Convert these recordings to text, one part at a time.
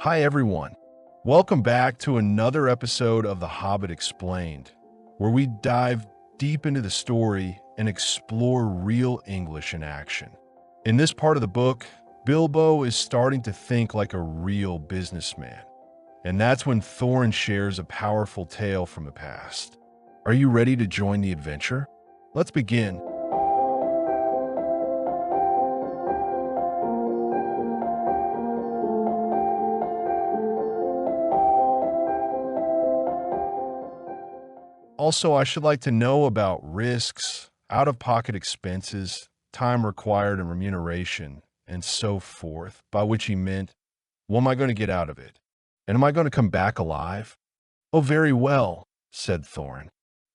Hi everyone. Welcome back to another episode of The Hobbit Explained, where we dive deep into the story and explore real English in action. In this part of the book, Bilbo is starting to think like a real businessman. And that's when Thorin shares a powerful tale from the past. Are you ready to join the adventure? Let's begin. Also, I should like to know about risks, out-of-pocket expenses, time required and remuneration, and so forth, by which he meant, what am I going to get out of it? And am I going to come back alive? Oh, very well, said Thorin.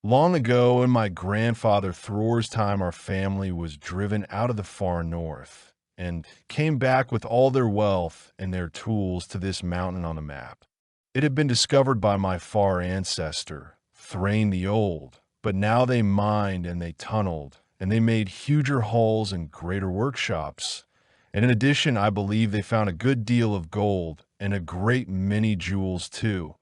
Long ago, in my grandfather Thror's time, our family was driven out of the far north and came back with all their wealth and their tools to this mountain on the map. It had been discovered by my far ancestor, Thrain the Old, but now they mined and they tunneled, and they made huger halls and greater workshops. And in addition, I believe they found a good deal of gold and a great many jewels too.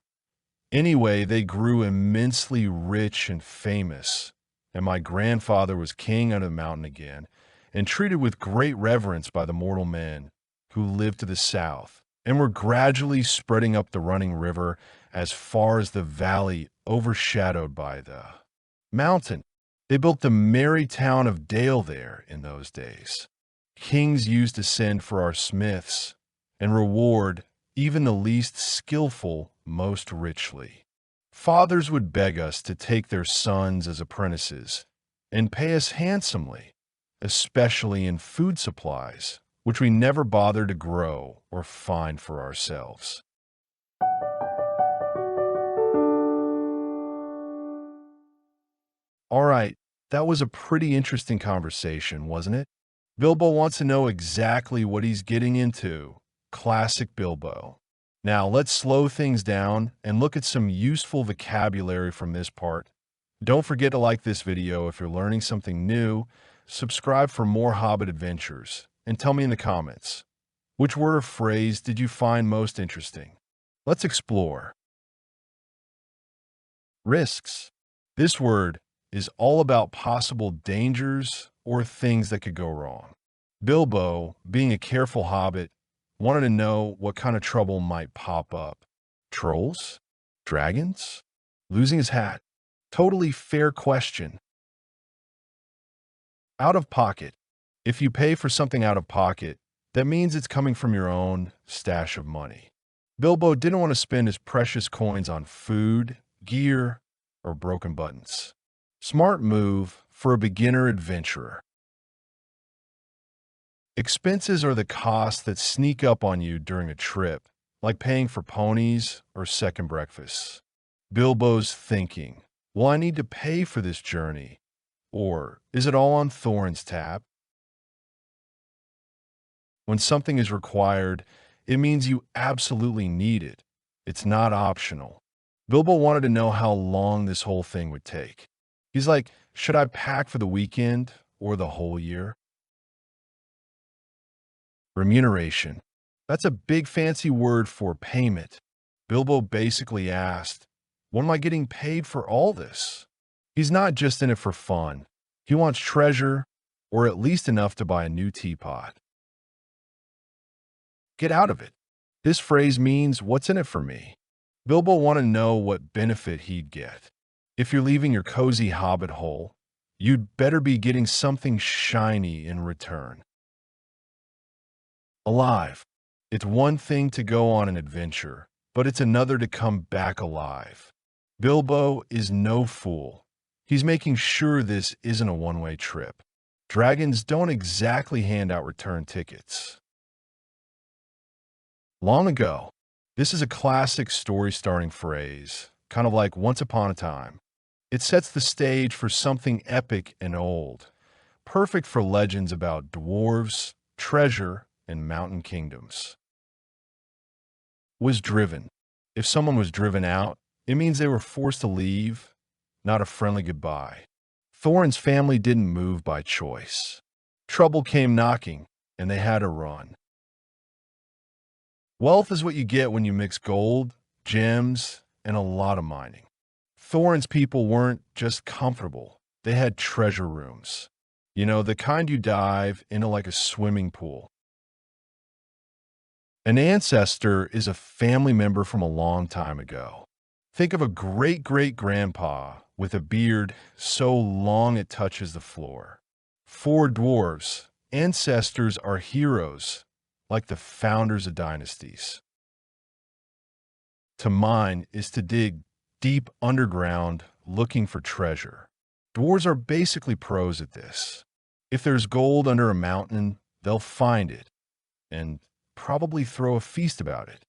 Anyway, they grew immensely rich and famous, and my grandfather was king of the mountain again, and treated with great reverence by the mortal men who lived to the south, and were gradually spreading up the running river as far as the valley overshadowed by the mountain. They built the merry town of Dale there in those days. Kings used to send for our smiths and reward even the least skillful most richly. Fathers would beg us to take their sons as apprentices and pay us handsomely, especially in food supplies, which we never bothered to grow or find for ourselves. All right, that was a pretty interesting conversation, wasn't it? Bilbo wants to know exactly what he's getting into. Classic Bilbo. Now, let's slow things down and look at some useful vocabulary from this part. Don't forget to like this video if you're learning something new, subscribe for more Hobbit adventures, and tell me in the comments, which word or phrase did you find most interesting? Let's explore. Risks. This word is all about possible dangers or things that could go wrong. Bilbo, being a careful hobbit, wanted to know what kind of trouble might pop up. Trolls? Dragons? Losing his hat? Totally fair question. Out of pocket. If you pay for something out of pocket, that means it's coming from your own stash of money. Bilbo didn't want to spend his precious coins on food, gear, or broken buttons. Smart move for a beginner adventurer. Expenses are the costs that sneak up on you during a trip, like paying for ponies or second breakfasts. Bilbo's thinking, will I need to pay for this journey? Or is it all on Thorin's tab? When something is required, it means you absolutely need it. It's not optional. Bilbo wanted to know how long this whole thing would take. He's like, should I pack for the weekend or the whole year? Remuneration. That's a big fancy word for payment. Bilbo basically asked, what am I getting paid for all this? He's not just in it for fun. He wants treasure, or at least enough to buy a new teapot. Get out of it. This phrase means, what's in it for me? Bilbo wanted to know what benefit he'd get. If you're leaving your cozy hobbit hole, you'd better be getting something shiny in return. Alive. It's one thing to go on an adventure, but it's another to come back alive. Bilbo is no fool. He's making sure this isn't a one-way trip. Dragons don't exactly hand out return tickets. Long ago. This is a classic story-starting phrase, kind of like once upon a time. It sets the stage for something epic and old, perfect for legends about dwarves, treasure, and mountain kingdoms. Was driven. If someone was driven out, it means they were forced to leave, not a friendly goodbye. Thorin's family didn't move by choice. Trouble came knocking, and they had to run. Wealth is what you get when you mix gold, gems, and a lot of mining. Thorin's people weren't just comfortable. They had treasure rooms. You know, the kind you dive into like a swimming pool. An ancestor is a family member from a long time ago. Think of a great-great-grandpa with a beard so long it touches the floor. For dwarves, ancestors are heroes, like the founders of dynasties. To mine is to dig deep underground looking for treasure. Dwarves are basically pros at this. If there's gold under a mountain, they'll find it and probably throw a feast about it.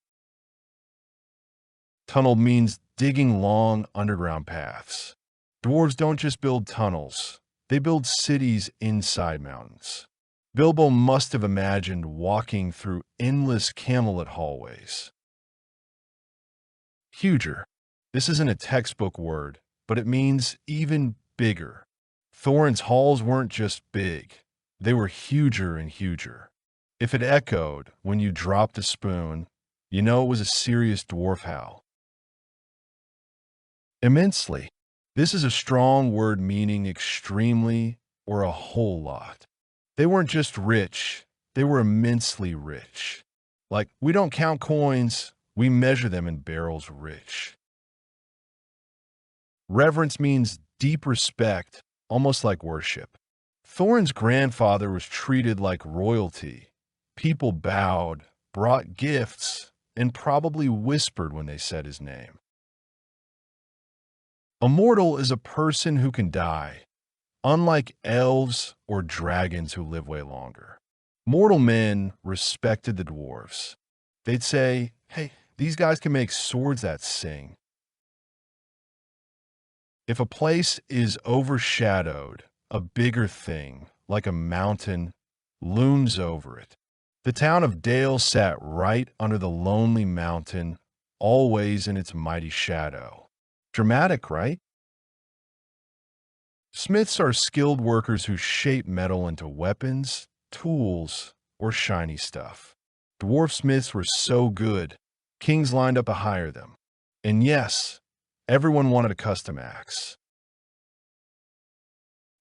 Tunnel means digging long underground paths. Dwarves don't just build tunnels, they build cities inside mountains. Bilbo must have imagined walking through endless camellit hallways. Huger. This isn't a textbook word, but it means even bigger. Thorin's halls weren't just big, they were huger and huger. If it echoed when you dropped a spoon, you know it was a serious dwarf howl. Immensely. This is a strong word meaning extremely or a whole lot. They weren't just rich, they were immensely rich. Like, we don't count coins, we measure them in barrels rich. Reverence means deep respect, almost like worship. Thorin's grandfather was treated like royalty. People bowed, brought gifts, and probably whispered when they said his name. A mortal is a person who can die, unlike elves or dragons who live way longer. Mortal men respected the dwarves. They'd say, hey, these guys can make swords that sing. If a place is overshadowed, a bigger thing, like a mountain, looms over it. The town of Dale sat right under the lonely mountain, always in its mighty shadow. Dramatic, right? Smiths are skilled workers who shape metal into weapons, tools, or shiny stuff. Dwarf smiths were so good, kings lined up to hire them. And yes, everyone wanted a custom axe.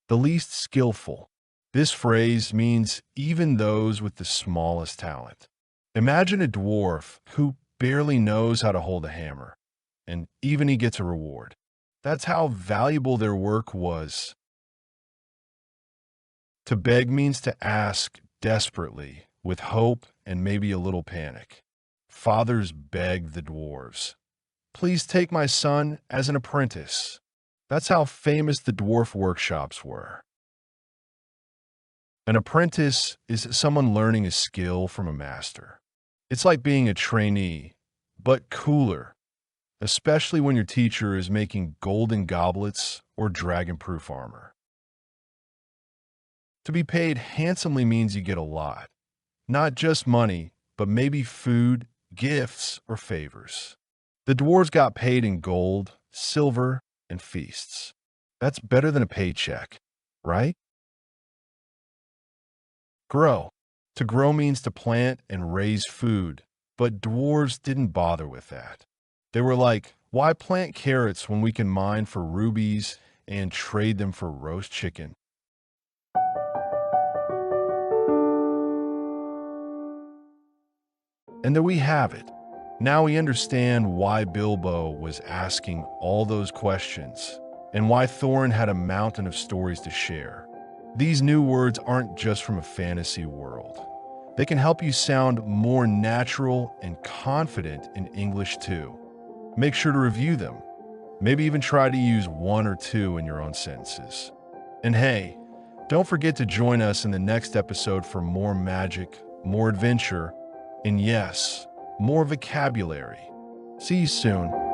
The least skillful. This phrase means even those with the smallest talent. Imagine a dwarf who barely knows how to hold a hammer, and even he gets a reward. That's how valuable their work was. To beg means to ask desperately, with hope and maybe a little panic. Fathers begged the dwarves, "Please take my son as an apprentice." That's how famous the dwarf workshops were. An apprentice is someone learning a skill from a master. It's like being a trainee, but cooler, especially when your teacher is making golden goblets or dragon-proof armor. To be paid handsomely means you get a lot. Not just money, but maybe food, gifts, or favors. The dwarves got paid in gold, silver, and feasts. That's better than a paycheck, right? Grow. To grow means to plant and raise food, but dwarves didn't bother with that. They were like, why plant carrots when we can mine for rubies and trade them for roast chicken? And there we have it. Now we understand why Bilbo was asking all those questions and why Thorin had a mountain of stories to share. These new words aren't just from a fantasy world. They can help you sound more natural and confident in English too. Make sure to review them. Maybe even try to use one or two in your own sentences. And hey, don't forget to join us in the next episode for more magic, more adventure, and yes, more vocabulary. See you soon.